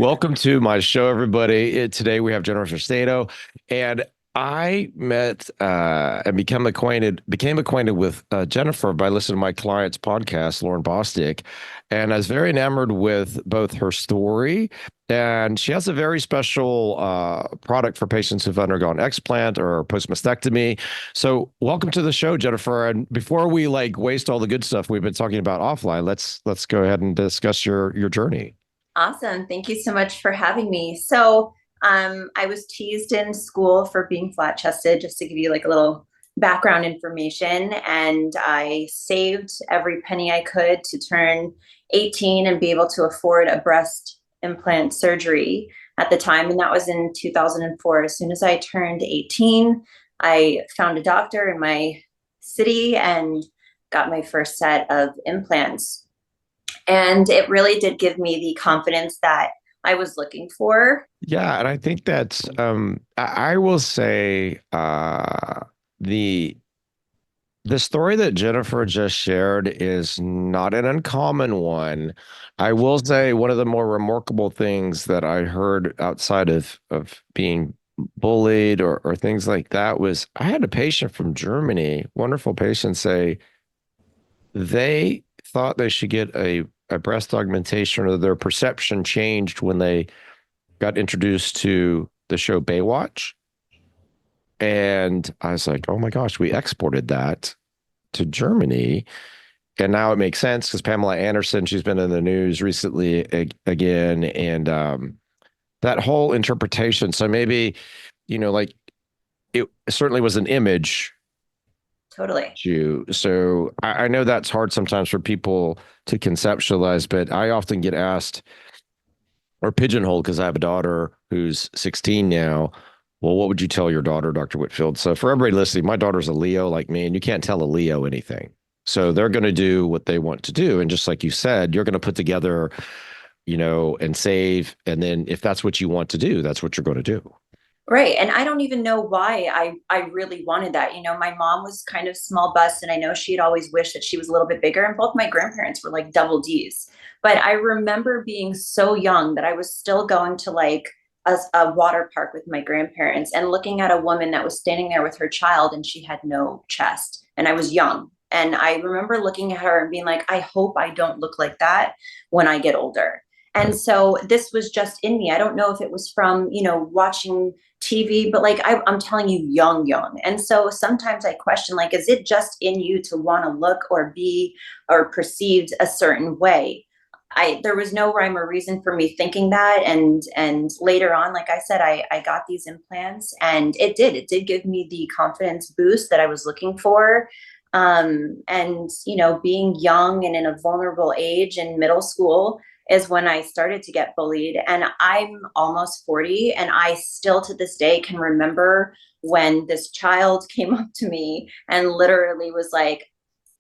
Welcome to my show, everybody. Today we have Jennifer Stano, and I met and became acquainted with Jennifer by listening to my client's podcast, Lauren Bostick, and I was very enamored with both her story, and she has a very special product for patients who've undergone explant or post-mastectomy. So, welcome to the show, Jennifer. And before we waste all the good stuff we've been talking about offline, let's go ahead and discuss your journey. Awesome. Thank you so much for having me. So, I was teased in school for being flat chested, just to give you like a little background information. And I saved every penny I could to turn 18 and be able to afford a breast implant surgery at the time. And that was in 2004. As soon as I turned 18, I found a doctor in my city and got my first set of implants. And it really did give me the confidence that I was looking for. Yeah, and I think that's I will say the the story that Jennifer just shared is not an uncommon one. I will say one of the more remarkable things that I heard outside of being bullied or things like that was I had a patient from Germany, wonderful patient, say they thought they should get a breast augmentation or their perception changed when they got introduced to the show Baywatch. And I was like, oh my gosh, we exported that to Germany. And now it makes sense because Pamela Anderson, she's been in the news recently again. And that whole interpretation. So maybe, like it certainly was an image Totally. issue. So I know that's hard sometimes for people to conceptualize, but I often get asked or pigeonholed because I have a daughter who's 16 now. Well, what would you tell your daughter, Dr. Whitfield? So for everybody listening, my daughter's a Leo like me, and you can't tell a Leo anything. So they're going to do what they want to do. And just like you said, you're going to put together, and save. And then if that's what you want to do, that's what you're going to do. Right. And I don't even know why I really wanted that. My mom was kind of small bust, and I know she had always wished that she was a little bit bigger. And both my grandparents were like double D's. But I remember being so young that I was still going to like a water park with my grandparents and looking at a woman that was standing there with her child and she had no chest. And I was young. And I remember looking at her and being like, I hope I don't look like that when I get older. And so this was just in me. I don't know if it was from, watching TV, but like I'm telling you, young. And so sometimes I question, like, is it just in you to want to look or be or perceived a certain way? There was no rhyme or reason for me thinking that. And later on, like I said, I got these implants and it did give me the confidence boost that I was looking for. And being young and in a vulnerable age in middle school is when I started to get bullied. And I'm almost 40, and I still to this day can remember when this child came up to me and literally was like,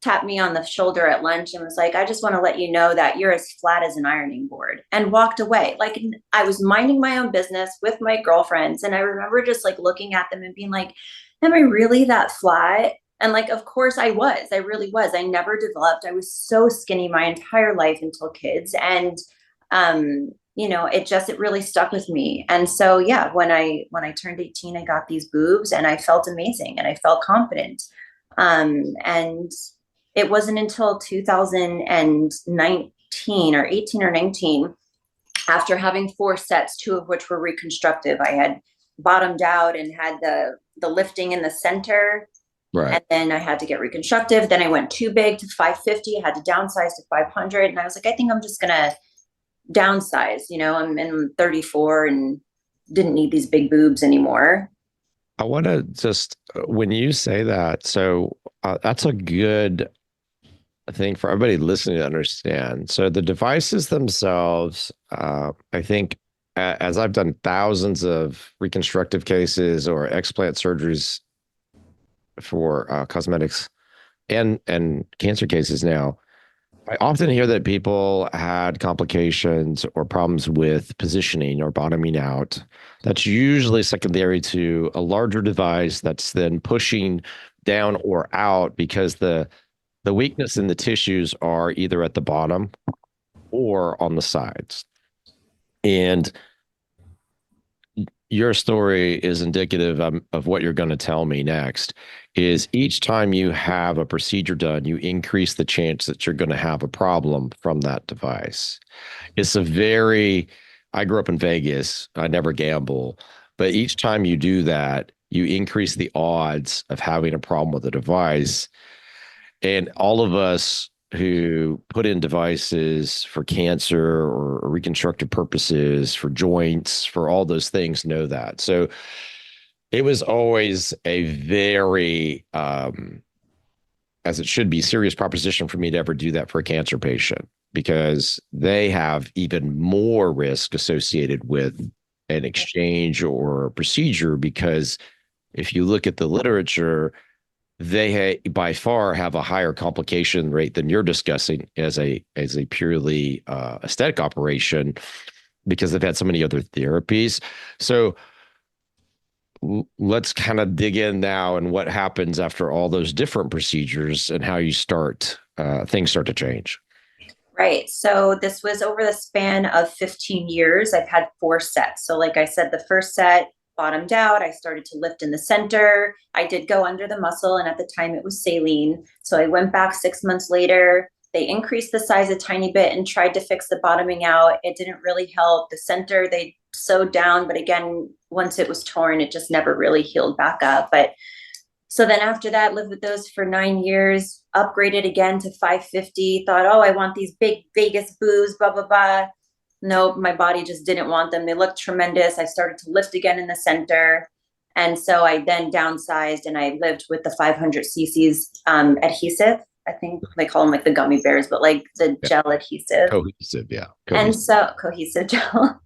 tapped me on the shoulder at lunch and was like, I just want to let you know that you're as flat as an ironing board, and walked away. Like I was minding my own business with my girlfriends. And I remember just like looking at them and being like, am I really that flat? And like, of course I really was. I never developed. I was so skinny my entire life until kids. And, it really stuck with me. And so, yeah, when I turned 18, I got these boobs and I felt amazing and I felt confident. And it wasn't until 2019 or 18 or 19, after having four sets, two of which were reconstructive. I had bottomed out and had the lifting in the center. Right. And then I had to get reconstructive. Then I went too big to 550. I had to downsize to 500. And I was like, I think I'm just going to downsize. I'm 34 and didn't need these big boobs anymore. I want to just, when you say that, so that's a good thing for everybody listening to understand. So the devices themselves, I think, as I've done thousands of reconstructive cases or explant surgeries for cosmetics and cancer cases now, I often hear that people had complications or problems with positioning or bottoming out. That's usually secondary to a larger device that's then pushing down or out because the weakness in the tissues are either at the bottom or on the sides. And your story is indicative of what you're going to tell me next. Is each time you have a procedure done, you increase the chance that you're going to have a problem from that device. It's a very, I grew up in Vegas. I never gamble, but each time you do that, you increase the odds of having a problem with the device. And all of us who put in devices for cancer or reconstructive purposes, for joints, for all those things know that. So it was always a very, as it should be, serious proposition for me to ever do that for a cancer patient because they have even more risk associated with an exchange or a procedure. Because if you look at the literature, by far have a higher complication rate than you're discussing as a purely aesthetic operation because they've had so many other therapies. So let's kind of dig in now and what happens after all those different procedures and how you start things start to change. Right. So this was over the span of 15 years. I've had 4 sets. So, like I said, the first set bottomed out. I started to lift in the center. I did go under the muscle, and at the time it was saline. So I went back 6 months later. They increased the size a tiny bit and tried to fix the bottoming out. It didn't really help. The center they sewed down, but again, once it was torn, it just never really healed back up. But so then after that, lived with those for 9 years, upgraded again to 550, thought, oh, I want these big Vegas boobs, blah, blah, blah. Nope, my body just didn't want them. They looked tremendous. I started to lift again in the center. And so I then downsized and I lived with the 500 cc's adhesive. I think they call them like the gummy bears, but like the gel adhesive. Cohesive, yeah. And Cohesive. so cohesive gel.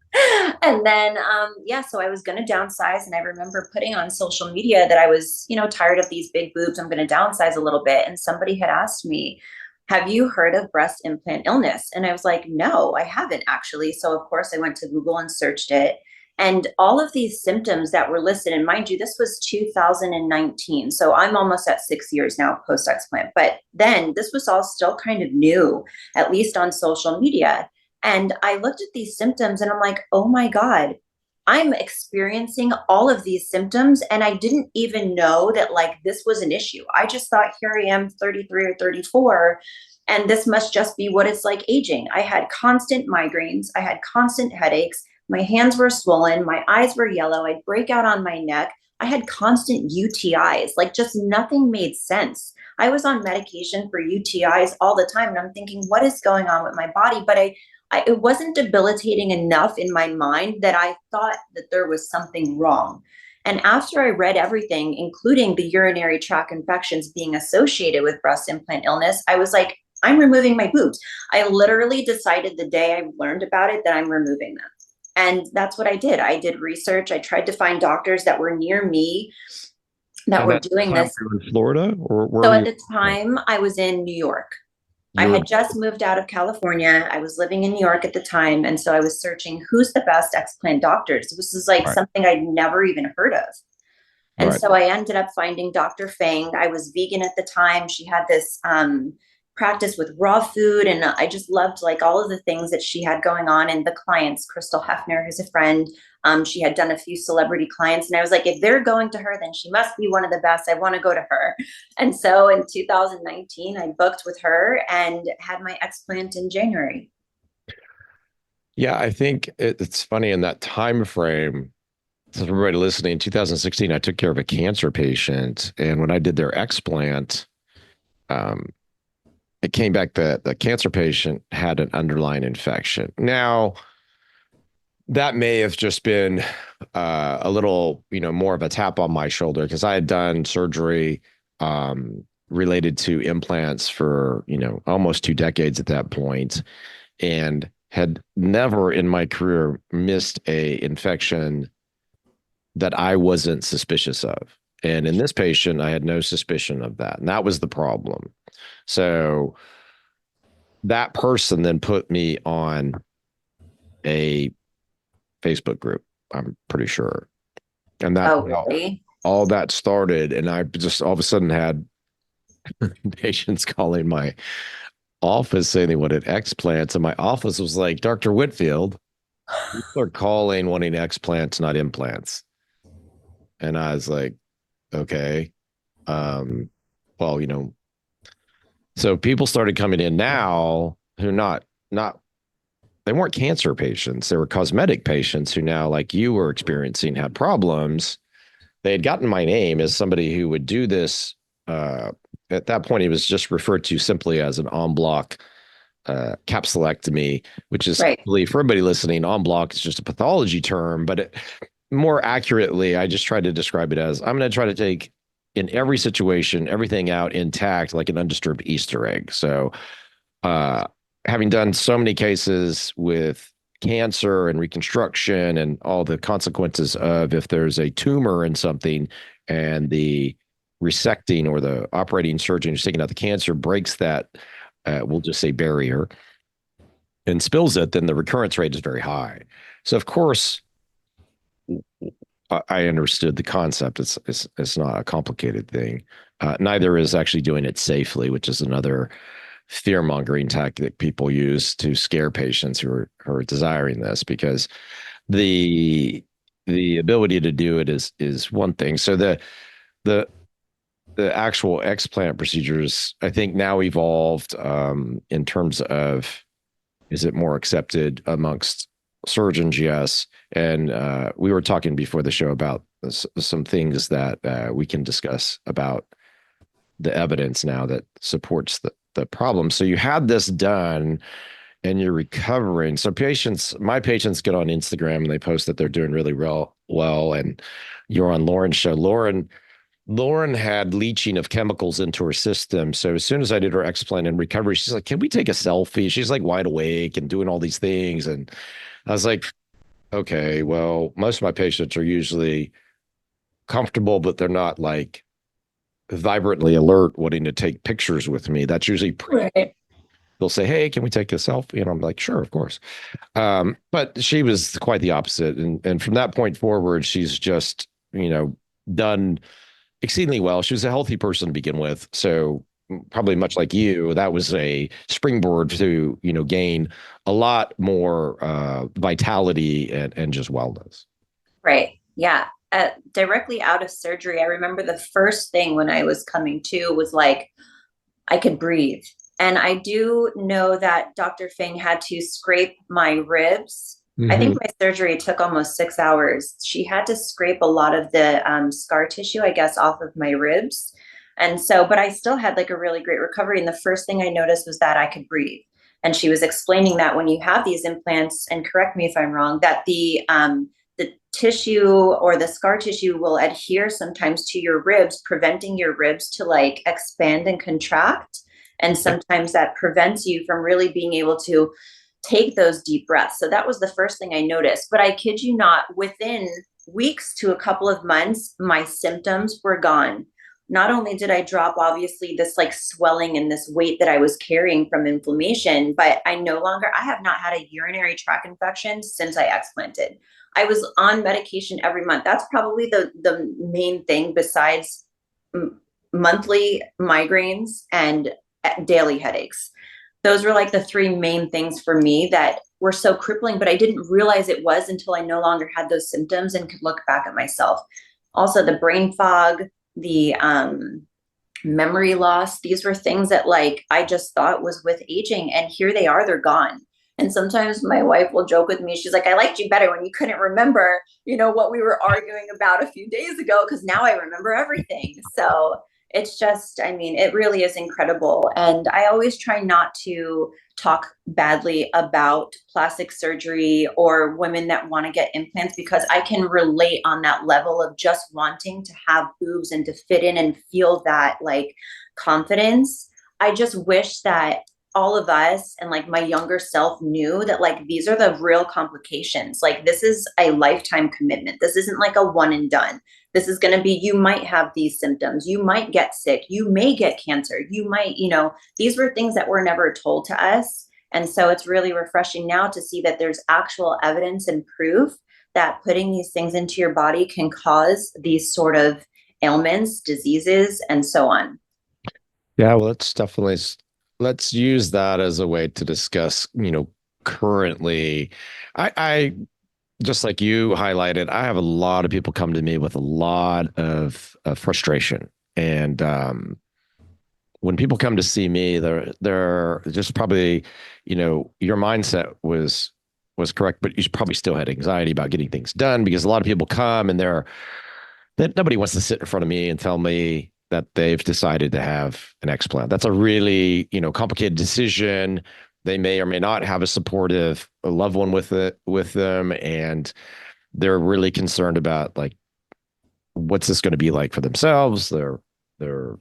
And then yeah, so I was going to downsize, and I remember putting on social media that I was, tired of these big boobs. I'm going to downsize a little bit. And somebody had asked me, have you heard of breast implant illness? And I was like, no, I haven't actually. So of course I went to Google and searched it. And all of these symptoms that were listed, and mind you, this was 2019. So I'm almost at 6 years now post-explant. But then this was all still kind of new, at least on social media. And I looked at these symptoms and I'm like, oh my God, I'm experiencing all of these symptoms. And I didn't even know that like this was an issue. I just thought, here I am, 33 or 34, and this must just be what it's like aging. I had constant migraines. I had constant headaches. My hands were swollen. My eyes were yellow. I'd break out on my neck. I had constant UTIs. Like just nothing made sense. I was on medication for UTIs all the time. And I'm thinking, what is going on with my body? But it wasn't debilitating enough in my mind that I thought that there was something wrong. And after I read everything, including the urinary tract infections being associated with breast implant illness, I was like, I'm removing my boobs. I literally decided the day I learned about it that I'm removing them. And that's what I did. I did research. I tried to find doctors that were near me that were doing this. You were in Florida, or where So were at you? the time, I was in New York. I You were had just moved out of California. I was living in New York at the time. And so I was searching who's the best explant doctors. This is like right, something I'd never even heard of. And right. so I ended up finding Dr. Fang. I was vegan at the time. She had this practice with raw food. And I just loved like all of the things that she had going on. And the clients, Crystal Hefner, who's a friend, she had done a few celebrity clients. And I was like, if they're going to her, then she must be one of the best. I want to go to her. And so in 2019, I booked with her and had my explant in January. Yeah, I think it's funny in that time frame. So for everybody listening, in 2016, I took care of a cancer patient, and when I did their explant, um, it came back that the cancer patient had an underlying infection. Now, that may have just been a little, more of a tap on my shoulder because I had done surgery related to implants for, almost 2 decades at that point, and had never in my career missed a infection that I wasn't suspicious of. And in this patient, I had no suspicion of that. And that was the problem. So that person then put me on a Facebook group, I'm pretty sure. And that Oh, really? all that started. And I just all of a sudden had patients calling my office saying they wanted explants. And my office was like, Dr. Whitfield, People are calling wanting explants, not implants. And I was like, okay. Um, well, so people started coming in now who not they weren't cancer patients. They were cosmetic patients who now, like you were experiencing, had problems. They had gotten my name as somebody who would do this. At that point, it was just referred to simply as an en bloc capsulectomy, which is Right. really, for everybody listening, en bloc is just a pathology term, but more accurately, I just try to describe it as I'm going to try to take in every situation everything out intact like an undisturbed Easter egg. So, uh, having done so many cases with cancer and reconstruction and all the consequences of if there's a tumor in something and the resecting or the operating surgeon who's taking out the cancer breaks that, we'll just say barrier and spills it, then the recurrence rate is very high. So, of course, I understood the concept. It's not a complicated thing. Neither is actually doing it safely, which is another fear mongering tactic people use to scare patients who are desiring this, because the the ability to do it is one thing. So the the actual explant procedures, I think, now evolved in terms of, is it more accepted amongst surgeons? Yes. And we were talking before the show about some things that we can discuss about the evidence now that supports the problem. So you had this done and you're recovering. So my patients get on Instagram and they post that they're doing really well. And you're on Lauren's show. Lauren had leaching of chemicals into her system. So as soon as I did her explant and recovery, she's like, can we take a selfie? She's like wide awake and doing all these things. And I was like, okay, well, most of my patients are usually comfortable, but they're not like vibrantly alert wanting to take pictures with me. That's usually Right. they'll say, hey, can we take a selfie? And I'm like, sure, of course. But she was quite the opposite. And from that point forward, she's just, done exceedingly well. She was a healthy person to begin with. So probably much like you, that was a springboard to, gain a lot more vitality and just wellness. Right. Yeah. Directly out of surgery, I remember the first thing when I was coming to was like, I could breathe. And I do know that Dr. Fing had to scrape my ribs. I Mm-hmm. think my surgery took almost 6 hours. She had to scrape a lot of the scar tissue, I guess, off of my ribs. And so, but I still had like a really great recovery. And the first thing I noticed was that I could breathe. And she was explaining that when you have these implants, and correct me if I'm wrong, that the tissue or the scar tissue will adhere sometimes to your ribs, preventing your ribs to like expand and contract. And Yep. sometimes that prevents you from really being able to take those deep breaths. So that was the first thing I noticed. But I kid you not, within weeks to a couple of months, my symptoms were gone. Not only did I drop, obviously, this like swelling and this weight that I was carrying from inflammation, but I have not had a urinary tract infection since I explanted. I was on medication every month. That's probably the main thing besides monthly migraines and daily headaches. Those were like the three main things for me that were so crippling, but I didn't realize it was until I no longer had those symptoms and could look back at myself. Also, the brain fog, the memory loss, these were things that like I just thought was with aging, and here they are, they're gone. And sometimes my wife will joke with me. She's like, I liked you better when you couldn't remember, what we were arguing about a few days ago, because now I remember everything. So it's just, I mean, it really is incredible. And I always try not to talk badly about plastic surgery or women that want to get implants, because I can relate on that level of just wanting to have boobs and to fit in and feel that like confidence. I just wish that all of us and like my younger self knew that like these are the real complications. Like this is a lifetime commitment. This isn't like a one and done. This is going to be, you might have these symptoms, you might get sick, you may get cancer, you might, these were things that were never told to us. And so it's really refreshing now to see that there's actual evidence and proof that putting these things into your body can cause these sort of ailments, diseases, and so on. Yeah, well, let's use that as a way to discuss, currently, I just like you highlighted, I have a lot of people come to me with a lot of frustration. And when people come to see me, they're just probably, your mindset was correct, but you probably still had anxiety about getting things done because a lot of people come and that nobody wants to sit in front of me and tell me that they've decided to have an explant. That's a really, complicated decision. They may or may not have a supportive loved one with them, and they're really concerned about like what's this going to be like for themselves, their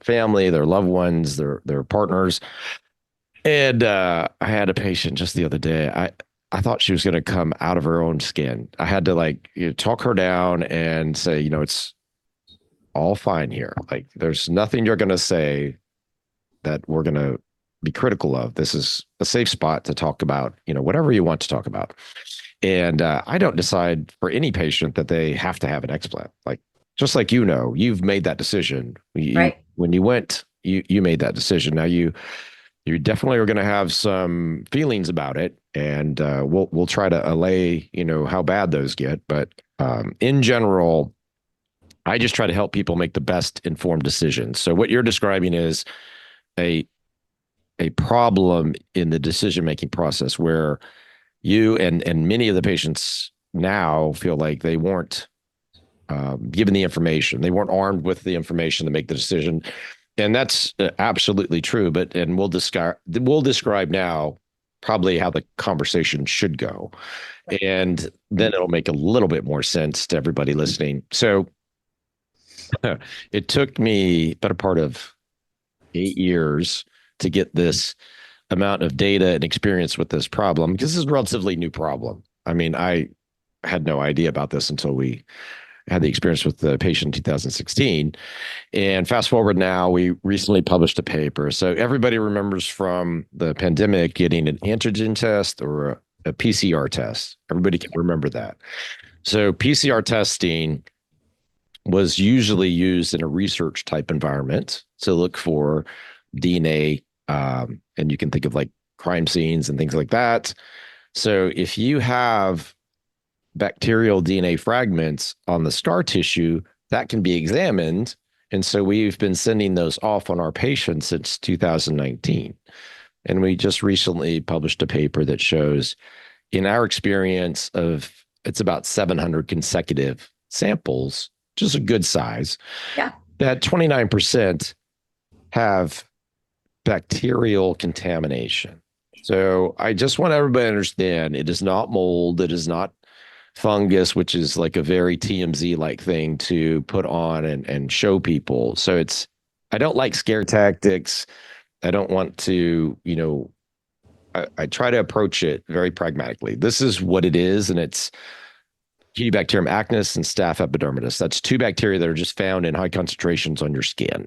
family, their loved ones, their partners. And I had a patient just the other day. I thought she was going to come out of her own skin. I had to like talk her down and say, it's all fine here. Like, there's nothing you're going to say that we're going to be critical of. This is a safe spot to talk about, whatever you want to talk about. And I don't decide for any patient that they have to have an explant. Like, just like, you've made that decision. Right. When you went, you made that decision. Now you definitely are going to have some feelings about it, and we'll try to allay, how bad those get. But in general, I just try to help people make the best informed decisions. So what you're describing is a problem in the decision-making process where you and many of the patients now feel like they weren't given the information. They weren't armed with the information to make the decision. And that's absolutely true. And we'll describe now probably how the conversation should go. And then it'll make a little bit more sense to everybody listening. So it took me better part of 8 years to get this amount of data and experience with this problem, because this is a relatively new problem. I mean, I had no idea about this until we had the experience with the patient in 2016. And fast forward now, we recently published a paper. So everybody remembers from the pandemic getting an antigen test or a PCR test. Everybody can remember that. So PCR testing was usually used in a research type environment to look for DNA, and you can think of like crime scenes and things like that. So if you have bacterial DNA fragments on the scar tissue, that can be examined. And so we've been sending those off on our patients since 2019. And we just recently published a paper that shows, in our experience of, it's about 700 consecutive samples, just a good size, Yeah. that 29% have bacterial contamination. So I just want everybody to understand, it is not mold, it is not fungus, which is like a very TMZ like thing to put on and show people. So I don't like scare tactics. I don't want to, I try to approach it very pragmatically. This is what it is. And it's Bacterium acnes and Staph epidermidis. That's two bacteria that are just found in high concentrations on your skin,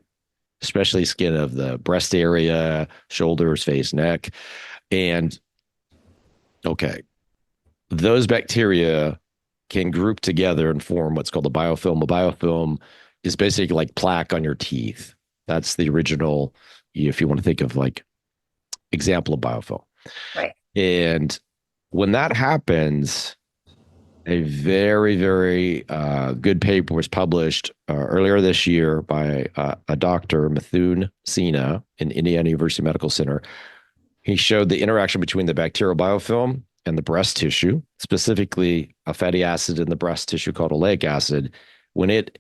especially skin of the breast area, shoulders, face, neck. And okay, those bacteria can group together and form what's called a biofilm. A biofilm is basically like plaque on your teeth. That's the original, if you want to think of like example of biofilm. Right. And when that happens, a very, very good paper was published earlier this year by a Dr. Mithun Sina in Indiana University Medical Center. He showed the interaction between the bacterial biofilm and the breast tissue, specifically a fatty acid in the breast tissue called oleic acid. When it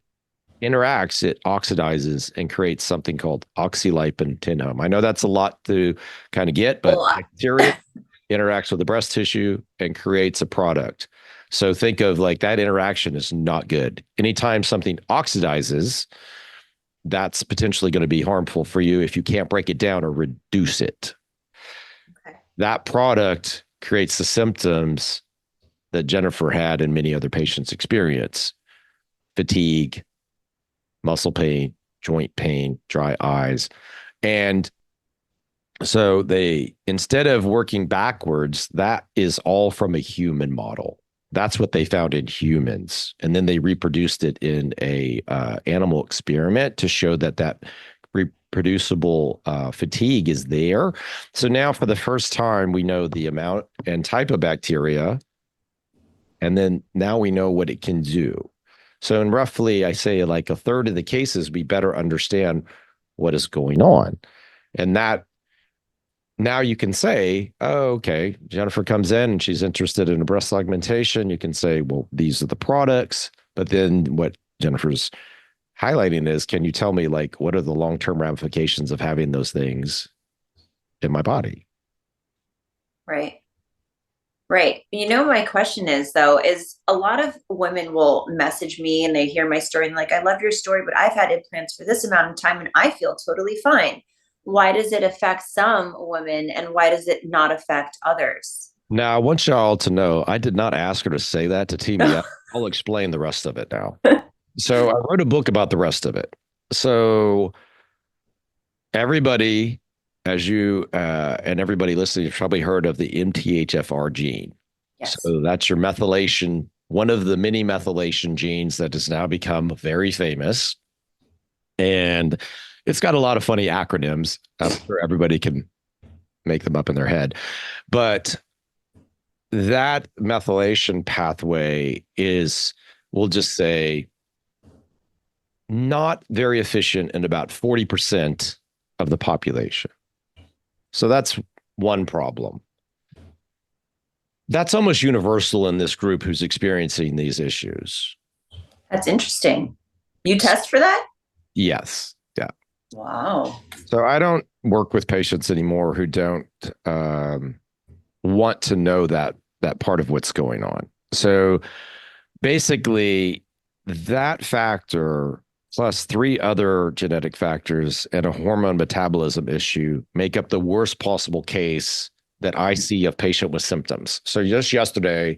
interacts, it oxidizes and creates something called oxylipin tinhome. I know that's a lot to kind of get, but bacteria interacts with the breast tissue and creates a product. So think of like that interaction is not good. Anytime something oxidizes, that's potentially going to be harmful for you if you can't break it down or reduce it. Okay. That product creates the symptoms that Jennifer had and many other patients experience: fatigue, muscle pain, joint pain, dry eyes. And so instead of working backwards, that is all from a human model. That's what they found in humans. And then they reproduced it in a animal experiment to show that reproducible fatigue is there. So now for the first time, we know the amount and type of bacteria. And then now we know what it can do. So in roughly, I say like a third of the cases, we better understand what is going on. And that now you can say, oh, okay, Jennifer comes in and she's interested in a breast augmentation. You can say, well, these are the products. But then what Jennifer's highlighting is, can you tell me like what are the long-term ramifications of having those things in my body? Right. Right. You know, my question is though, is a lot of women will message me and they hear my story and like, I love your story, but I've had implants for this amount of time and I feel totally fine. Why does it affect some women and why does it not affect others? Now, I want y'all to know I did not ask her to say that to tee me up. I'll explain the rest of it now. So I wrote a book about the rest of it. So everybody, as you and everybody listening, you've probably heard of the MTHFR gene. Yes. So that's your methylation, one of the many methylation genes that has now become very famous. And it's got a lot of funny acronyms. I'm sure everybody can make them up in their head. But that methylation pathway is, we'll just say, not very efficient in about 40% of the population. So that's one problem. That's almost universal in this group who's experiencing these issues. That's interesting. You test for that? Yes. Yeah. Wow. So I don't work with patients anymore who don't want to know that part of what's going on. So basically, that factor plus three other genetic factors and a hormone metabolism issue make up the worst possible case that I see of patient with symptoms. So just yesterday,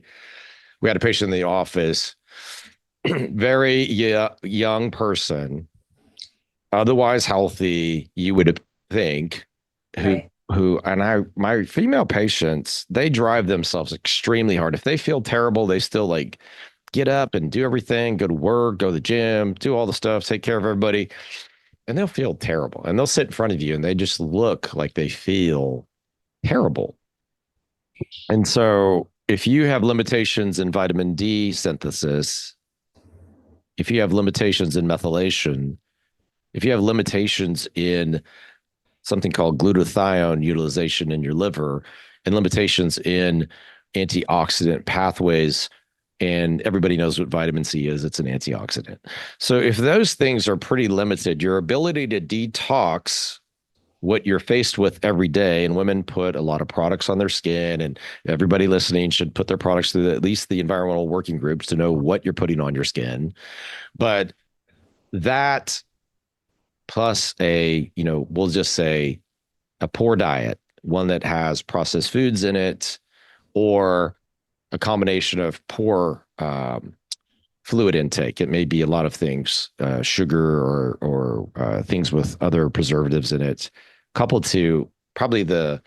we had a patient in the office, very young person, otherwise healthy, you would think, Right. my female patients, they drive themselves extremely hard. If they feel terrible, they still like get up and do everything, go to work, go to the gym, do all the stuff, take care of everybody, and they'll feel terrible. And they'll sit in front of you and they just look like they feel terrible. And so if you have limitations in vitamin D synthesis, if you have limitations in methylation, if you have limitations in something called glutathione utilization in your liver and limitations in antioxidant pathways, and everybody knows what vitamin C is, it's an antioxidant. So if those things are pretty limited, your ability to detox what you're faced with every day, and women put a lot of products on their skin, and everybody listening should put their products through at least the environmental working groups to know what you're putting on your skin. But that plus we'll just say a poor diet, one that has processed foods in it, or a combination of poor fluid intake. It may be a lot of things, sugar or things with other preservatives in it, coupled to probably the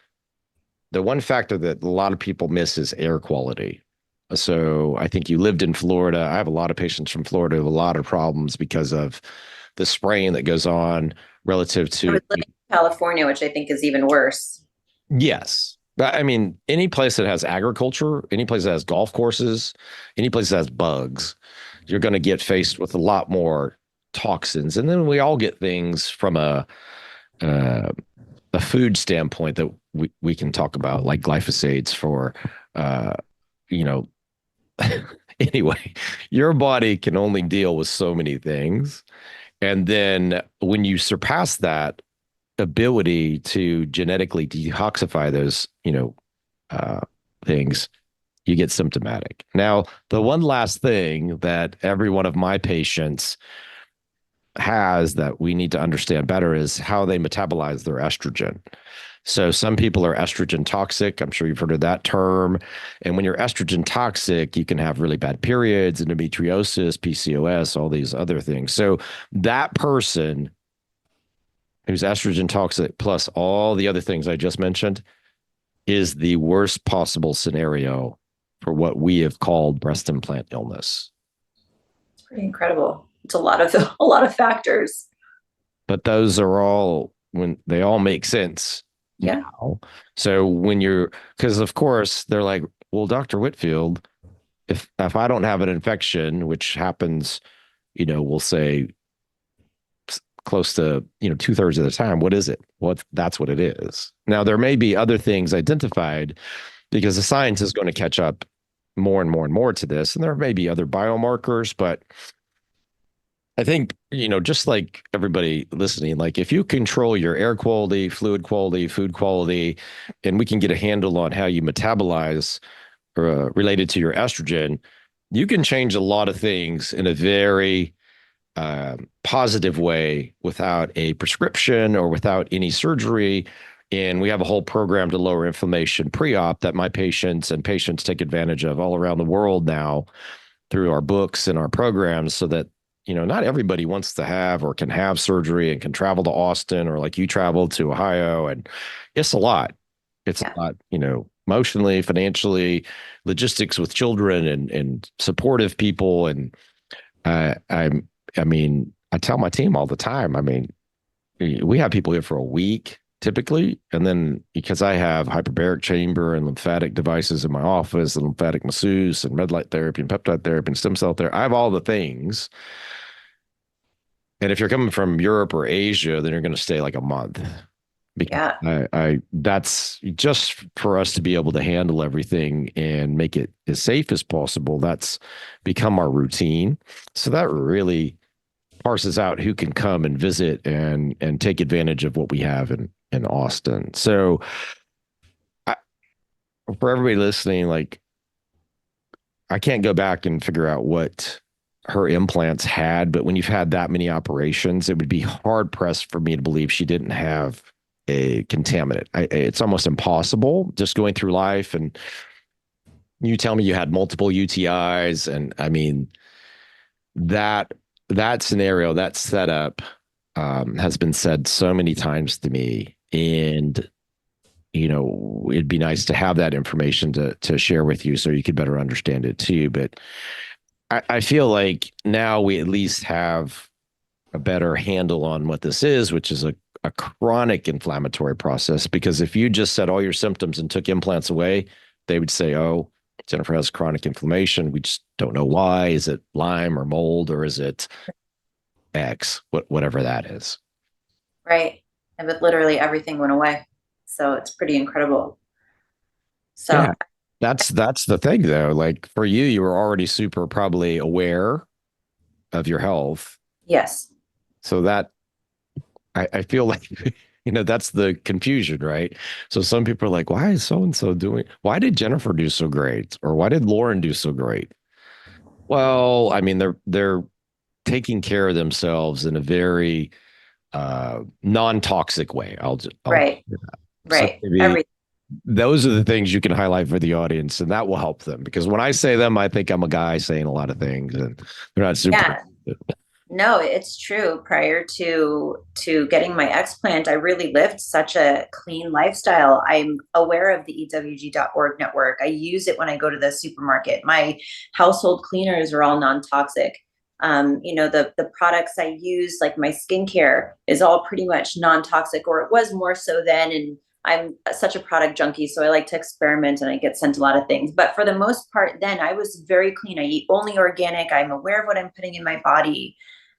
one factor that a lot of people miss is air quality. So I think you lived in Florida. I have a lot of patients from Florida with a lot of problems because of the spraying that goes on relative I to. was living in California, which I think is even worse. Yes. But I mean, any place that has agriculture, any place that has golf courses, any place that has bugs, you're going to get faced with a lot more toxins. And then we all get things from a food standpoint that we can talk about, like glyphosate for, you know, anyway, your body can only deal with so many things. And then when you surpass that ability to genetically detoxify those, things, you get symptomatic. Now, the one last thing that every one of my patients has that we need to understand better is how they metabolize their estrogen. So some people are estrogen toxic. I'm sure you've heard of that term. And when you're estrogen toxic, you can have really bad periods, endometriosis, PCOS, all these other things. So that person who's estrogen toxic plus all the other things I just mentioned is the worst possible scenario for what we have called breast implant illness. It's pretty incredible. It's a lot of a lot of factors. but those are all when they all make sense Yeah. now. So when you're, because of course they're like, well, Dr. Whitfield, if I don't have an infection, which happens, we'll say close to 2/3 of the time, what is it? Well, that's what it is. Now there may be other things identified because the science is going to catch up more and more and more to this, and there may be other biomarkers, but I think, just like everybody listening, like if you control your air quality, fluid quality, food quality, and we can get a handle on how you metabolize related to your estrogen, you can change a lot of things in a very positive way without a prescription or without any surgery. And we have a whole program to lower inflammation pre-op that my patients and patients take advantage of all around the world now through our books and our programs so that, not everybody wants to have or can have surgery and can travel to Austin or like you traveled to Ohio. And it's a lot. It's a Yeah. lot, emotionally, financially, logistics with children and supportive people. And I mean, I tell my team all the time, I mean, we have people here for a week typically. And then because I have hyperbaric chamber and lymphatic devices in my office and lymphatic masseuse and red light therapy and peptide therapy and stem cell therapy, I have all the things. And if you're coming from Europe or Asia, then you're going to stay like a month because Yeah. that's just for us to be able to handle everything and make it as safe as possible. That's become our routine. So that really parses out who can come and visit and take advantage of what we have in Austin. So I, for everybody listening, like I can't go back and figure out what her implants had, but when you've had that many operations, it would be hard pressed for me to believe she didn't have a contaminant. It's almost impossible just going through life. And you tell me you had multiple UTIs. And I mean, that, that scenario, that setup has been said so many times to me. And, it'd be nice to have that information to share with you so you could better understand it too. But I feel like now we at least have a better handle on what this is, which is a chronic inflammatory process. Because if you just said all your symptoms and took implants away, they would say, oh, Jennifer has chronic inflammation. We just don't know why. Is it Lyme or mold or is it X, whatever that is? Right. And but literally everything went away. So it's pretty incredible. Yeah. So That's the thing though. Like for you, you were already super probably aware of your health. yes. So that I feel like, that's the confusion, right? So some people are like, why is so and so doing, why did Jennifer do so great? Or why did Lauren do so great? Well, I mean, they're taking care of themselves in a very non-toxic way. I'll Right. so Right. maybe Everything. those are the things you can highlight for the audience, and that will help them because when I say them, I think I'm a guy saying a lot of things, and they're not super. Yeah. No, it's true. Prior to getting my explant, I really lived such a clean lifestyle. I'm aware of the EWG.org network. I use it when I go to the supermarket. My household cleaners are all non-toxic. The products I use, like my skincare, is all pretty much non-toxic, or it was more so then. And I'm such a product junkie, so I like to experiment and I get sent a lot of things. But for the most part, then I was very clean. I eat only organic. I'm aware of what I'm putting in my body.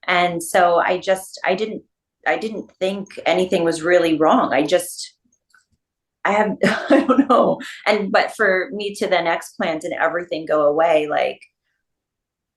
And so I didn't think anything was really wrong. I have I don't know. But for me to then explant and everything go away, like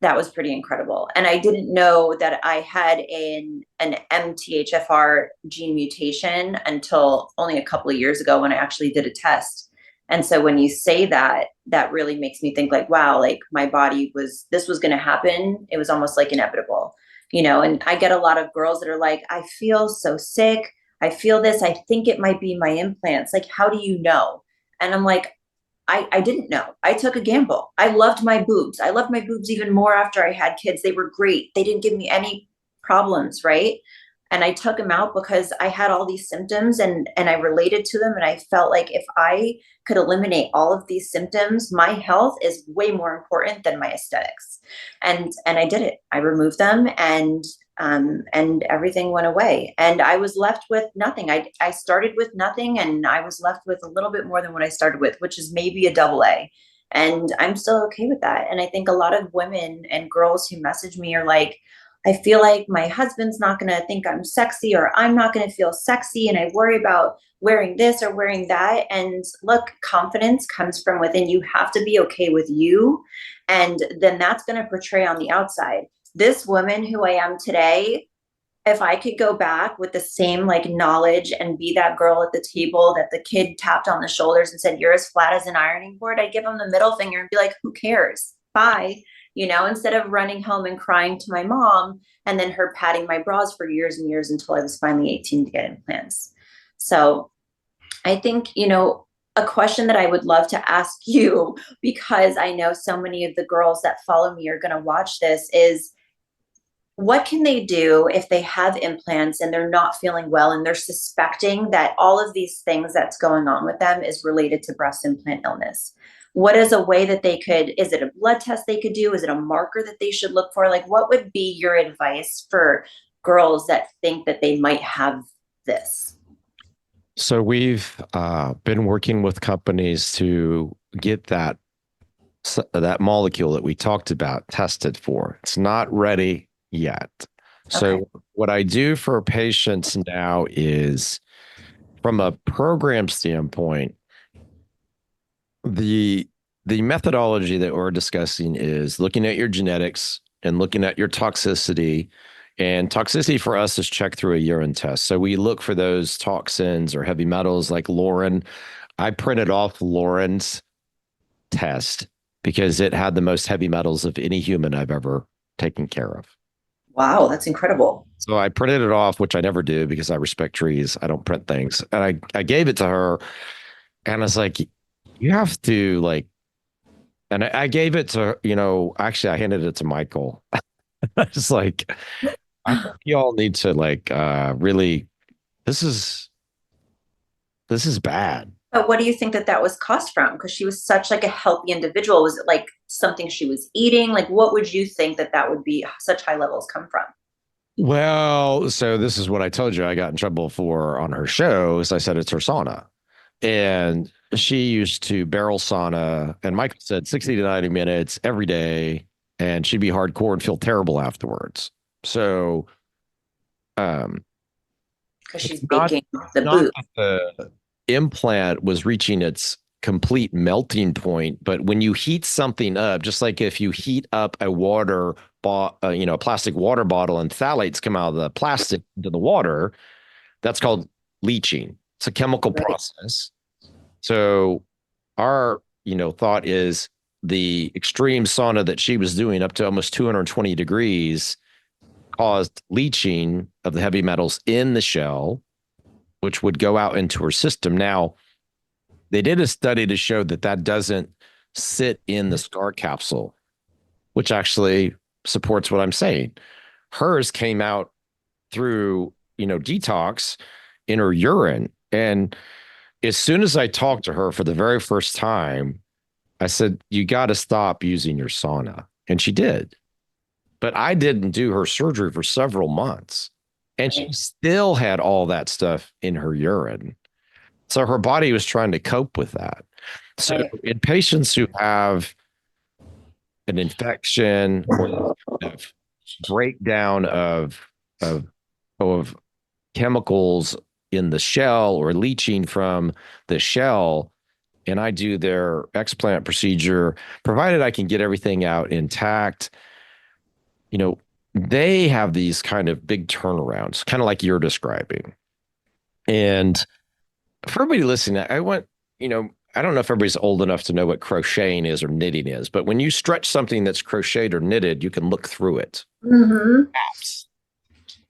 that was pretty incredible. And I didn't know that I had an MTHFR gene mutation until only a couple of years ago when I actually did a test. And so when you say that, that really makes me think like, wow, like my body this was going to happen. It was almost like inevitable, and I get a lot of girls that are like, I feel so sick. I feel this. I think it might be my implants. Like, how do you know? And I'm like, I didn't know. I took a gamble. I loved my boobs. I loved my boobs even more after I had kids. They were great. They didn't give me any problems, right? And I took them out because I had all these symptoms and I related to them. And I felt like if I could eliminate all of these symptoms, my health is way more important than my aesthetics. And I did it. I removed them. And and everything went away. And I was left with nothing. I started with nothing, and I was left with a little bit more than what I started with, which is maybe a double A. And I'm still okay with that. And I think a lot of women and girls who message me are like, I feel like my husband's not going to think I'm sexy, or I'm not going to feel sexy. And I worry about wearing this or wearing that. And look, confidence comes from within. You have to be okay with you. And then that's going to portray on the outside. This woman who I am today, if I could go back with the same like knowledge and be that girl at the table that the kid tapped on the shoulders and said, "You're as flat as an ironing board," I'd give him the middle finger and be like, who cares? Bye. Instead of running home and crying to my mom and then her patting my bras for years and years until I was finally 18 to get implants. So I think, a question that I would love to ask you, because I know so many of the girls that follow me are going to watch this, is what can they do if they have implants and they're not feeling well and they're suspecting that all of these things that's going on with them is related to breast implant illness? What is a way that they could, is it a blood test they could do? Is it a marker that they should look for? Like, what would be your advice for girls that think that they might have this? So we've been working with companies to get that molecule that we talked about tested for. It's not ready yet. So Okay. what I do for patients now is, from a program standpoint, the methodology that we're discussing is looking at your genetics and looking at your toxicity. And toxicity for us is checked through a urine test. So we look for those toxins or heavy metals like Lauren. I printed off Lauren's test because it had the most heavy metals of any human I've ever taken care of. Wow, that's incredible. So I printed it off, which I never do because I respect trees. I don't print things. And I gave it to her, and I was like, you have to like, and I gave it to, actually I handed it to Michael. I was like, I think you all need to like really, this is bad. But what do you think that that was caused from? Because she was such like a healthy individual. Was it like something she was eating? Like, what would you think that that would be such high levels come from? Well, so this is what I told you I got in trouble for on her show, is I said it's her sauna. And she used to barrel sauna, and Michael said 60 to 90 minutes every day, and she'd be hardcore and feel terrible afterwards. So Because it's she's baking the not boot. that the implant was reaching its complete melting point, but when you heat something up, just like if you heat up a a plastic water bottle and phthalates come out of the plastic into the water, that's called leaching. It's a chemical Right. process. So our, thought is the extreme sauna that she was doing up to almost 220 degrees caused leaching of the heavy metals in the shell, which would go out into her system. Now, they did a study to show that that doesn't sit in the scar capsule, which actually supports what I'm saying. Hers came out through, detox in her urine. And as soon as I talked to her for the very first time, I said, you got to stop using your sauna. And she did. But I didn't do her surgery for several months. And she Right. still had all that stuff in her urine. So her body was trying to cope with that. So Right. in patients who have an infection or breakdown of of chemicals in the shell or leaching from the shell, and I do their explant procedure, provided I can get everything out intact, you know, they have these kind of big turnarounds, kind of like you're describing. And for everybody listening, I want, I don't know if everybody's old enough to know what crocheting is or knitting is, but when you stretch something that's crocheted or knitted, you can look through it. Mm-hmm.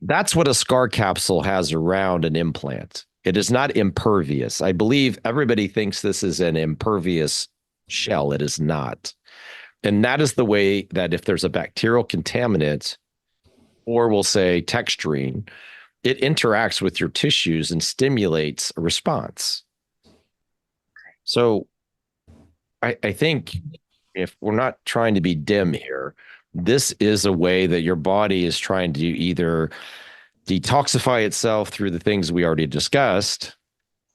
That's what a scar capsule has around an implant. It is not impervious. I believe everybody thinks this is an impervious shell. It is not. And that is the way that if there's a bacterial contaminant, or we'll say texturing, it interacts with your tissues and stimulates a response. So I think, if we're not trying to be dim here, this is a way that your body is trying to either detoxify itself through the things we already discussed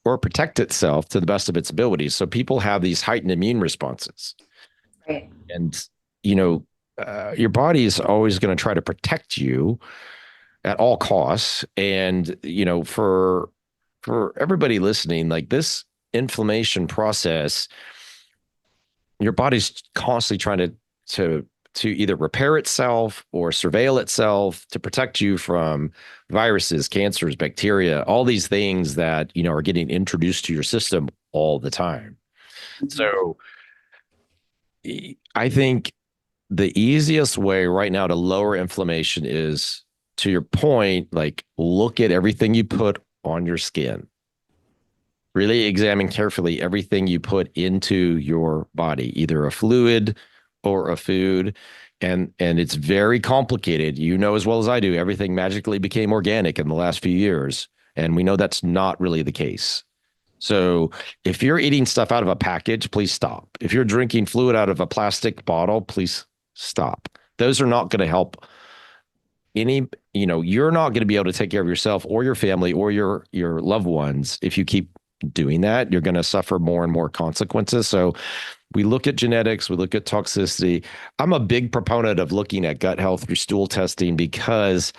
or protect itself to the best of its abilities. So people have these heightened immune responses. Right. And, you know, your body is always going to try to protect you at all costs. And, you know, for everybody listening, like this inflammation process, your body's constantly trying to either repair itself or surveil itself to protect you from viruses, cancers, bacteria, all these things that, you know, are getting introduced to your system all the time. Mhm. So I think the easiest way right now to lower inflammation is, to your point, like look at everything you put on your skin. Really examine carefully everything you put into your body, either a fluid or a food. And it's very complicated. You know as well as I do, everything magically became organic in the last few years. And we know that's not really the case. So if you're eating stuff out of a package, please stop. If you're drinking fluid out of a plastic bottle, please stop. Those are not going to help any, you know, you're not going to be able to take care of yourself or your family or your loved ones if you keep doing that. You're going to suffer more and more consequences. So we look at genetics, we look at toxicity. I'm a big proponent of looking at gut health through stool testing, because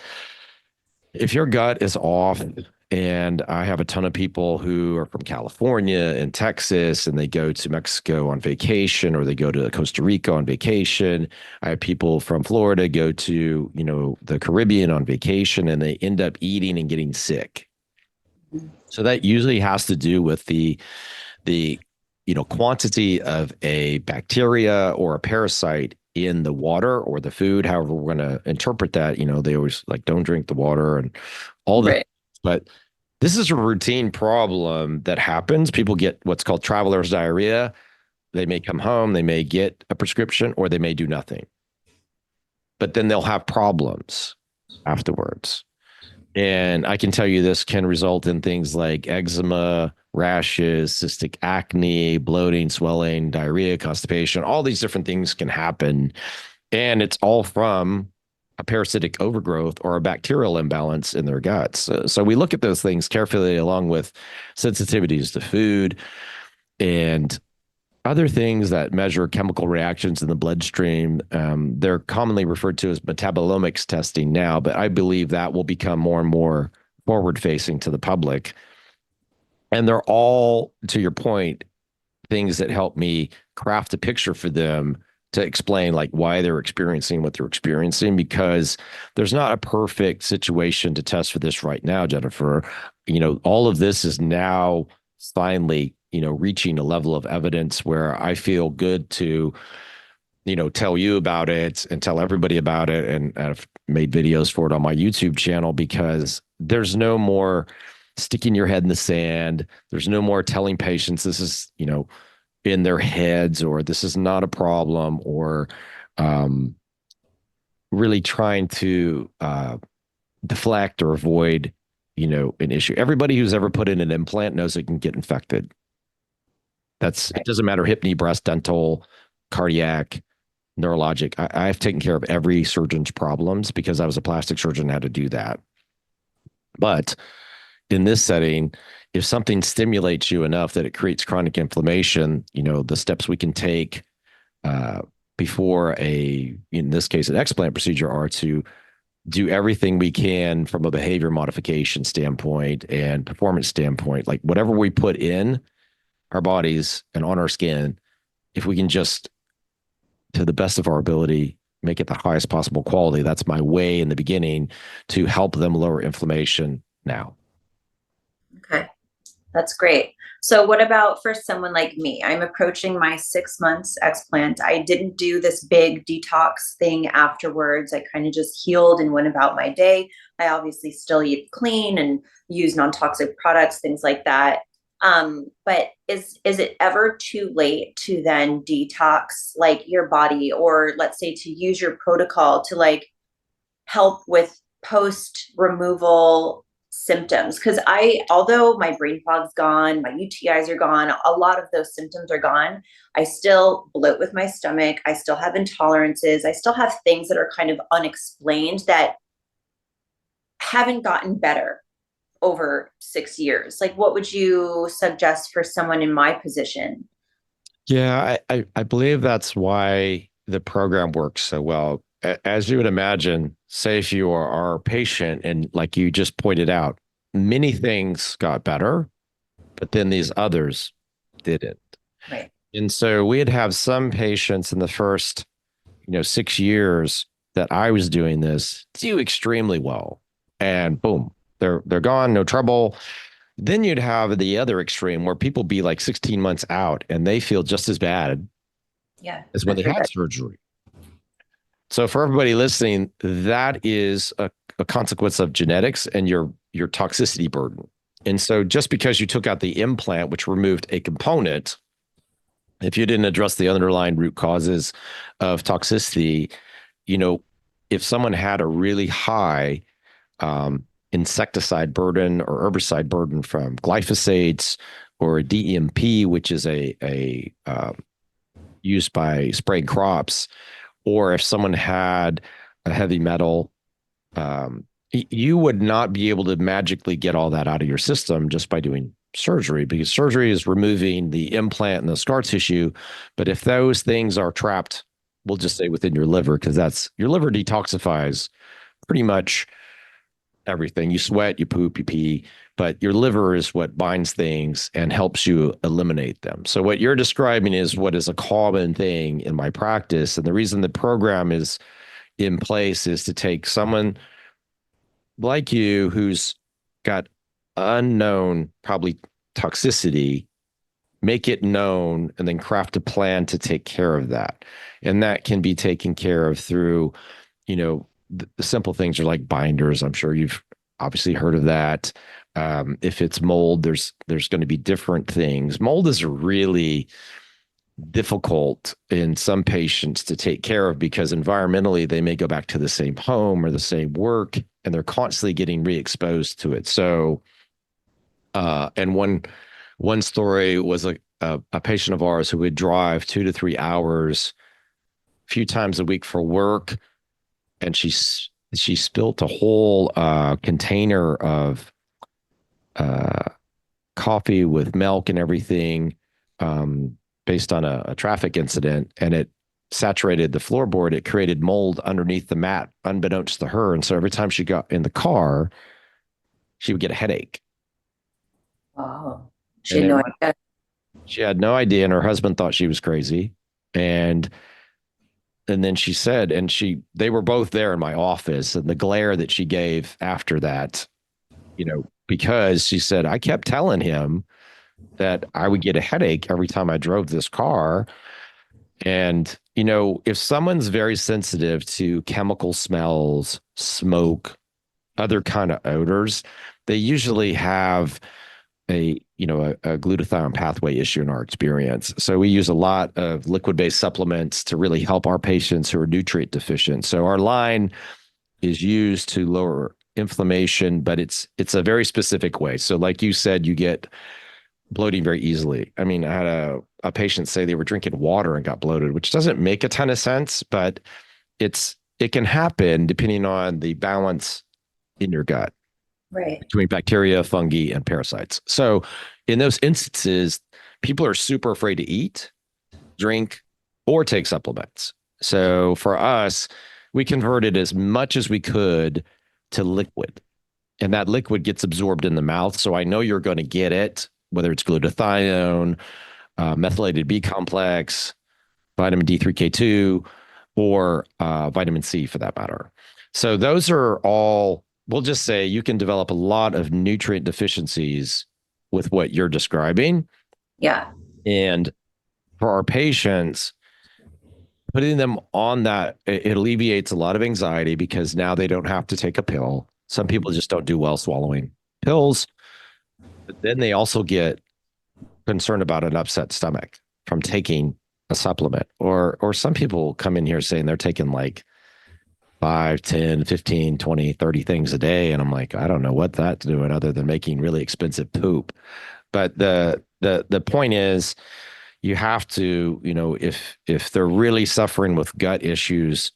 if your gut is off, and I have a ton of people who are from California and Texas, and they go to Mexico on vacation, or they go to Costa Rica on vacation. I have people from Florida go to, you know, the Caribbean on vacation, and they end up eating and getting sick. So that usually has to do with the you know, quantity of a bacteria or a parasite in the water or the food, however we're going to interpret that. You know, they always like, don't drink the water and all the, Right. but this is a routine problem that happens. People get what's called traveler's diarrhea. They may come home, they may get a prescription, or they may do nothing, but then they'll have problems afterwards. And I can tell you this can result in things like eczema, rashes, cystic acne, bloating, swelling, diarrhea, constipation. All these different things can happen. And it's all from a parasitic overgrowth or a bacterial imbalance in their guts. So we look at those things carefully, along with sensitivities to food and other things that measure chemical reactions in the bloodstream. They're commonly referred to as metabolomics testing now, but I believe that will become more and more forward facing to the public. And they're all, to your point, things that help me craft a picture for them to explain like why they're experiencing what they're experiencing, because there's not a perfect situation to test for this right now, Jennifer. You know, all of this is now finally, you know, reaching a level of evidence where I feel good to, you know, tell you about it and tell everybody about it. And I've made videos for it on my YouTube channel, because there's no more sticking your head in the sand. There's no more telling patients this is, you know, in their heads, or this is not a problem, or um, really trying to deflect or avoid, you know, an issue. Everybody who's ever put in an implant knows it can get infected. It doesn't matter, hip, knee, breast, dental, cardiac, neurologic. I've taken care of every surgeon's problems because I was a plastic surgeon and had to do that. But in this setting, if something stimulates you enough that it creates chronic inflammation, you know, the steps we can take before in this case, an explant procedure, are to do everything we can from a behavior modification standpoint and performance standpoint. Like whatever we put in our bodies and on our skin, if we can just, to the best of our ability, make it the highest possible quality. That's my way in the beginning to help them lower inflammation now. Okay. That's great. So what about for someone like me? I'm approaching my 6 months explant. I didn't do this big detox thing afterwards. I kind of just healed and went about my day. I obviously still eat clean and use non-toxic products, things like that. But is it ever too late to then detox like your body, or let's say to use your protocol to like help with post removal symptoms, because although my brain fog's gone, my UTIs are gone, a lot of those symptoms are gone, I still bloat with my stomach. I still have intolerances. I still have things that are kind of unexplained that haven't gotten better over 6 years. Like, what would you suggest for someone in my position? Yeah, I believe that's why the program works so well. As you would imagine, say if you are our patient and like you just pointed out, many things got better, but then these others didn't. Right. And so we'd have some patients in the first, 6 years that I was doing this do extremely well. And boom, they're gone, no trouble. Then you'd have the other extreme where people be like 16 months out and they feel just as bad Yeah, as when I've they heard had that. surgery. So for everybody listening, that is a consequence of genetics and your toxicity burden. And so just because you took out the implant, which removed a component, if you didn't address the underlying root causes of toxicity, you know, if someone had a really high insecticide burden or herbicide burden from glyphosates or a DEMP, which is a used by spraying crops, or if someone had a heavy metal, you would not be able to magically get all that out of your system just by doing surgery, because surgery is removing the implant and the scar tissue. But if those things are trapped, we'll just say within your liver, because that's your liver detoxifies pretty much everything. You sweat, you poop, you pee, but your liver is what binds things and helps you eliminate them. So what you're describing is what is a common thing in my practice. And the reason the program is in place is to take someone like you who's got unknown, probably toxicity, make it known, and then craft a plan to take care of that. And that can be taken care of through, the simple things are like binders. I'm sure you've obviously heard of that. If it's mold, there's going to be different things. Mold is really difficult in some patients to take care of because environmentally they may go back to the same home or the same work and they're constantly getting re-exposed to it. So, and one story was a patient of ours who would drive 2 to 3 hours a few times a week for work, and she spilt a whole container of uh, coffee with milk and everything, based on a traffic incident, and it saturated the floorboard. It created mold underneath the mat, unbeknownst to her. And so every time she got in the car, she would get a headache. Oh, she And had it no went, idea. she had no idea, and her husband thought she was crazy. And then she said, and they were both there in my office, and the glare that she gave after that, because she said, I kept telling him that I would get a headache every time I drove this car. And, if someone's very sensitive to chemical smells, smoke, other kind of odors, they usually have a glutathione pathway issue in our experience. So we use a lot of liquid-based supplements to really help our patients who are nutrient deficient. So our line is used to lower inflammation, but it's a very specific way. So like you said, you get bloating very easily. I mean, I had a patient say they were drinking water and got bloated, which doesn't make a ton of sense, but it can happen depending on the balance in your gut Right. between bacteria, fungi, and parasites. So in those instances, people are super afraid to eat, drink, or take supplements. So for us, we converted as much as we could to liquid. And that liquid gets absorbed in the mouth. So I know you're going to get it, whether it's glutathione, methylated B complex, vitamin D3K2, or vitamin C for that matter. So those are all, we'll just say you can develop a lot of nutrient deficiencies with what you're describing. Yeah. And for our patients, putting them on that, it alleviates a lot of anxiety because now they don't have to take a pill. Some people just don't do well swallowing pills, but then they also get concerned about an upset stomach from taking a supplement. Or some people come in here saying they're taking like 5, 10, 15, 20, 30 things a day. And I'm like, I don't know what that's doing other than making really expensive poop. But the point is you have to, if they're really suffering with gut issues,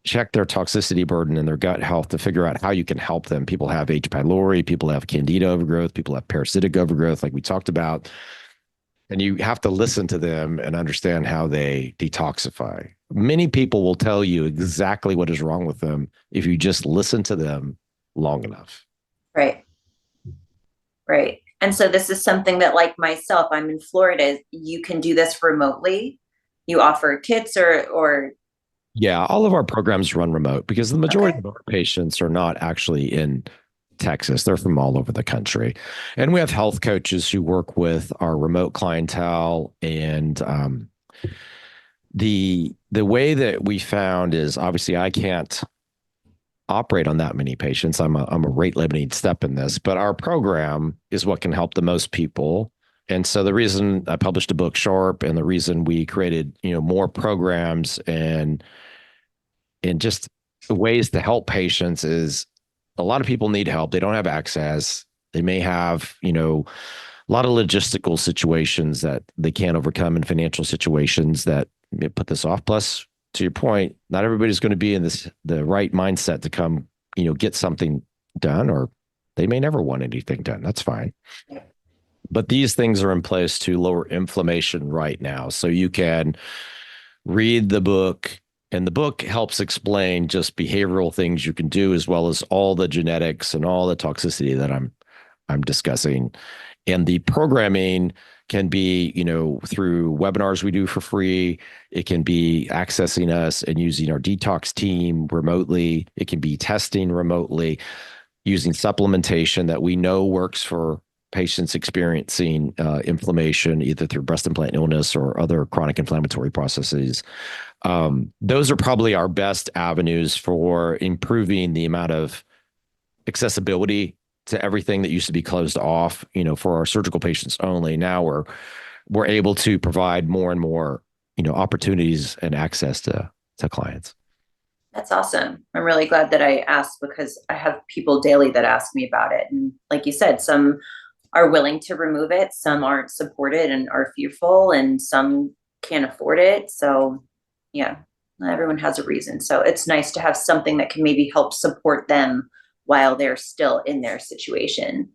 check their toxicity burden and their gut health to figure out how you can help them. People have H. pylori, people have candida overgrowth, people have parasitic overgrowth, like we talked about. And you have to listen to them and understand how they detoxify. Many people will tell you exactly what is wrong with them if you just listen to them long enough. Right. Right. And so this is something that, like myself, I'm in Florida. You can do this remotely. You offer kits or Yeah, all of our programs run remote because the majority okay. of our patients are not actually in Texas. They're from all over the country. And we have health coaches who work with our remote clientele. And the way that we found is obviously I can't operate on that many patients. I'm a rate limiting step in this, but our program is what can help the most people. And so the reason I published a book, Sharp, and the reason we created, more programs and just ways to help patients is a lot of people need help. They don't have access. They may have, a lot of logistical situations that they can't overcome and financial situations that put this off. Plus, to your point, not everybody's going to be in the right mindset to come, get something done, or they may never want anything done. That's fine. But these things are in place to lower inflammation right now. So you can read the book, and the book helps explain just behavioral things you can do, as well as all the genetics and all the toxicity that I'm discussing. And the programming can be, through webinars we do for free. It can be accessing us and using our detox team remotely. It can be testing remotely, using supplementation that we know works for patients experiencing inflammation, either through breast implant illness or other chronic inflammatory processes. Those are probably our best avenues for improving the amount of accessibility to everything that used to be closed off, for our surgical patients only. Now we're able to provide more and more, opportunities and access to clients. That's awesome. I'm really glad that I asked because I have people daily that ask me about it. And like you said, some are willing to remove it, some aren't supported and are fearful, and some can't afford it. So yeah, everyone has a reason. So it's nice to have something that can maybe help support them while they're still in their situation.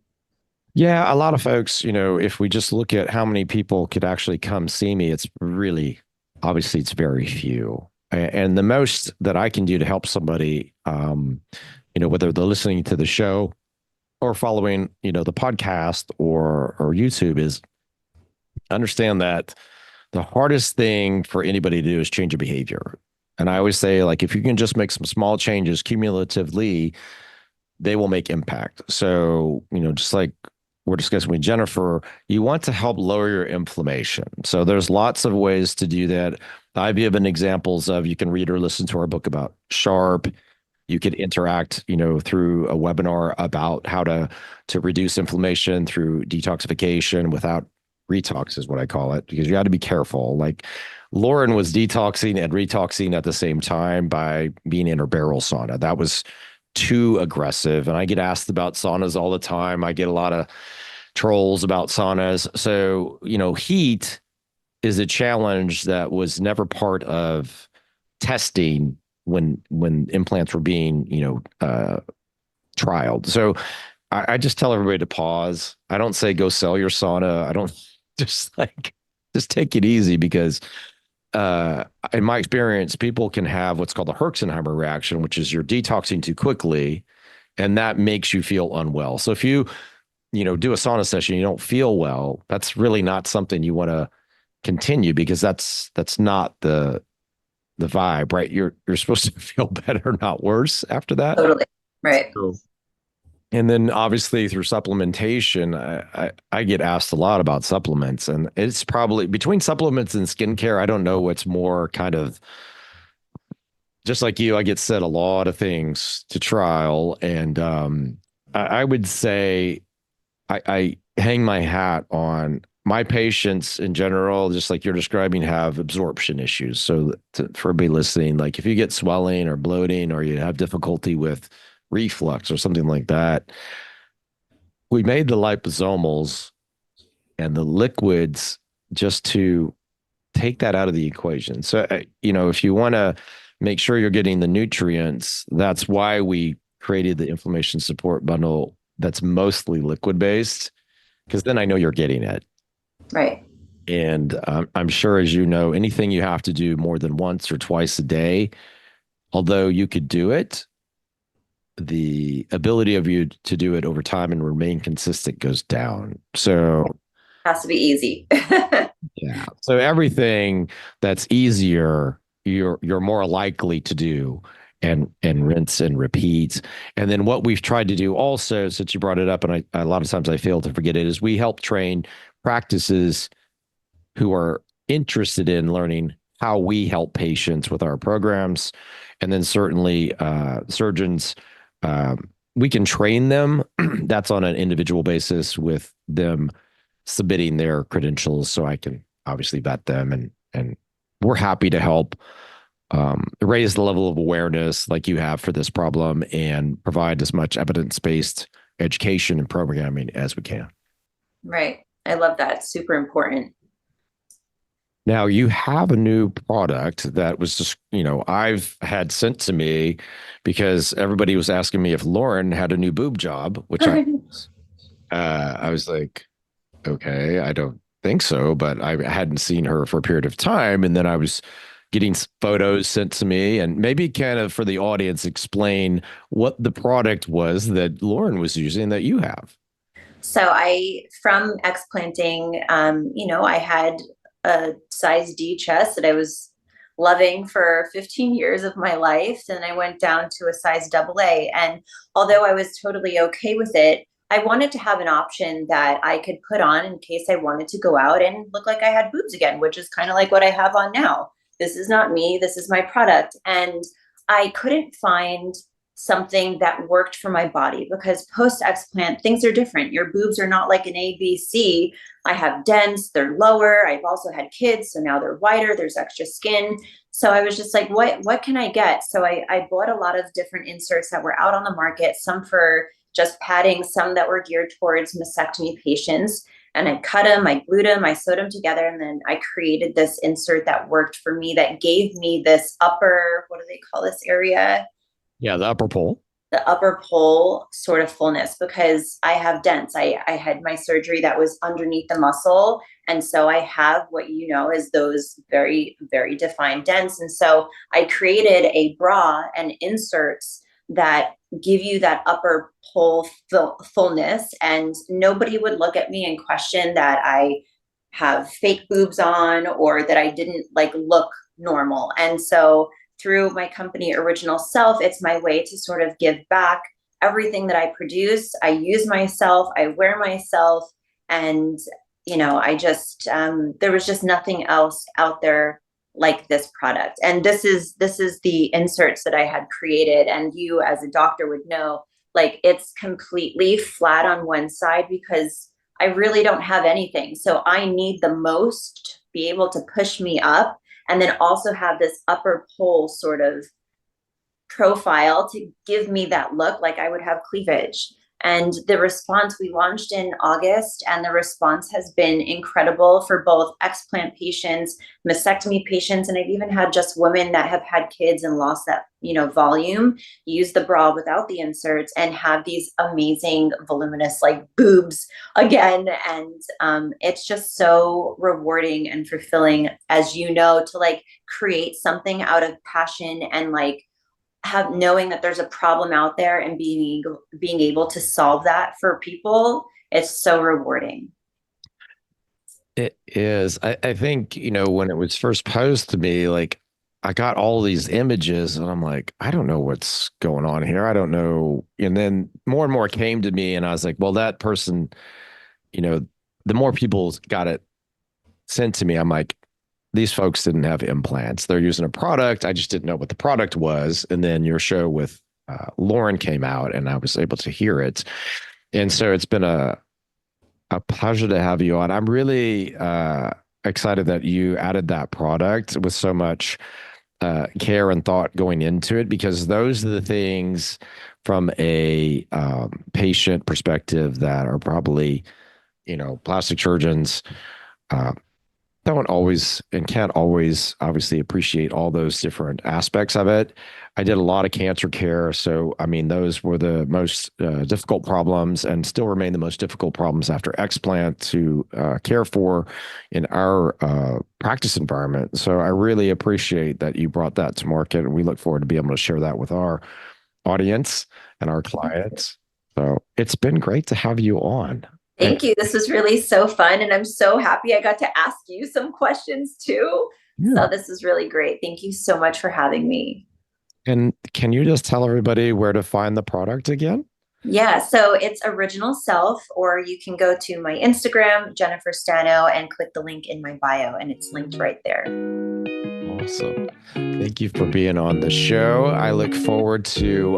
Yeah, a lot of folks, if we just look at how many people could actually come see me, it's really, obviously, it's very few. And the most that I can do to help somebody, whether they're listening to the show or following, the podcast or YouTube, is understand that the hardest thing for anybody to do is change a behavior. And I always say, like, if you can just make some small changes cumulatively, they will make impact. So, just like we're discussing with Jennifer, you want to help lower your inflammation. So there's lots of ways to do that. I've given examples of, you can read or listen to our book about Sharp. You could interact, through a webinar about how to reduce inflammation through detoxification without retox, is what I call it, because you got to be careful. Like Lauren was detoxing and retoxing at the same time by being in her barrel sauna. That was too aggressive. And I get asked about saunas all the time. I get a lot of trolls about saunas. So, heat is a challenge that was never part of testing when implants were being, trialed. So I just tell everybody to pause. I don't say go sell your sauna. I don't just take it easy, because in my experience, people can have what's called a Herxenheimer reaction, which is you're detoxing too quickly, and that makes you feel unwell. So if you, do a sauna session, you don't feel well, that's really not something you want to continue, because that's not the vibe, right? You're supposed to feel better, not worse after that. Totally. Right. So, and then obviously through supplementation, I get asked a lot about supplements, and it's probably between supplements and skincare. I don't know what's more kind of, just like you, I get said a lot of things to trial. And I would say I hang my hat on my patients in general, just like you're describing, have absorption issues. So for everybody listening, like if you get swelling or bloating or you have difficulty with reflux or something like that, we made the liposomals and the liquids just to take that out of the equation. So, if you want to make sure you're getting the nutrients, that's why we created the inflammation support bundle that's mostly liquid based, because then I know you're getting it. Right. And I'm sure, as you know, anything you have to do more than once or twice a day, although you could do it, the ability of you to do it over time and remain consistent goes down. So Has to be easy. yeah. So everything that's easier, you're more likely to do and rinse and repeat. And then what we've tried to do also, since you brought it up, and a lot of times I fail to forget it, is we help train practices who are interested in learning how we help patients with our programs. And then certainly surgeons, we can train them. That's on an individual basis with them submitting their credentials so I can obviously vet them, and we're happy to help raise the level of awareness like you have for this problem and provide as much evidence-based education and programming as we can. Right. I love that. It's super important. Now you have a new product that was just, I've had sent to me because everybody was asking me if Lauren had a new boob job, which I was like, okay, I don't think so, but I hadn't seen her for a period of time. And then I was getting photos sent to me, and maybe kind of for the audience, explain what the product was that Lauren was using that you have. So from explanting, I had a size D chest that I was loving for 15 years of my life. And I went down to a size AA. And although I was totally okay with it, I wanted to have an option that I could put on in case I wanted to go out and look like I had boobs again, which is kind of like what I have on now. This is not me. This is my product. And I couldn't find something that worked for my body because post-explant, things are different. Your boobs are not like an ABC. I have dents, they're lower. I've also had kids, so now they're wider, there's extra skin. So I was just like, what can I get? So I bought a lot of different inserts that were out on the market, some for just padding, some that were geared towards mastectomy patients. And I cut them, I glued them, I sewed them together, and then I created this insert that worked for me, that gave me this upper, what do they call this area? Yeah, the upper pole. The upper pole sort of fullness, because I have dents. I had my surgery that was underneath the muscle. And so I have what is those very, very defined dents. And so I created a bra and inserts that give you that upper pole fullness. And nobody would look at me and question that I have fake boobs on or that I didn't look normal. And so through my company Original Self, it's my way to sort of give back everything that I produce. I use myself, I wear myself, and I just there was just nothing else out there like this product. And this is the inserts that I had created, and you as a doctor would know, it's completely flat on one side because I really don't have anything. So I need the most to be able to push me up, and then also have this upper pole sort of profile to give me that look like I would have cleavage. And the response, we launched in August, and the response has been incredible for both explant patients, mastectomy patients, and I've even had just women that have had kids and lost that, volume, use the bra without the inserts and have these amazing voluminous boobs again. And it's just so rewarding and fulfilling, as to create something out of passion and knowing that there's a problem out there and being able to solve that for people. It's so rewarding. It is. I think, when it was first posed to me, I got all these images and I'm like, I don't know what's going on here. I don't know. And then more and more came to me and I was like, well, that person, the more people got it sent to me, I'm like, these folks didn't have implants. They're using a product. I just didn't know what the product was. And then your show with Lauren came out and I was able to hear it. And so it's been a A pleasure to have you on. I'm really excited that you added that product with so much care and thought going into it, because those are the things from a patient perspective that are probably, plastic surgeons uh, don't always and can't always obviously appreciate all those different aspects of it. I did a lot of cancer care. So, I mean, those were the most difficult problems and still remain the most difficult problems after explant to care for in our practice environment. So, I really appreciate that you brought that to market. And we look forward to be able to share that with our audience and our clients. So, it's been great to have you on. Thank you. This was really so fun. And I'm so happy I got to ask you some questions too. Yeah. So this is really great. Thank you so much for having me. And can you just tell everybody where to find the product again? Yeah, so it's Original Self, or you can go to my Instagram, Jennifer Stano, and click the link in my bio, and it's linked right there. Awesome. Thank you for being on the show. I look forward to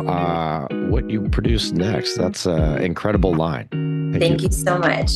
what you produce next. That's an incredible line. Thank you so much.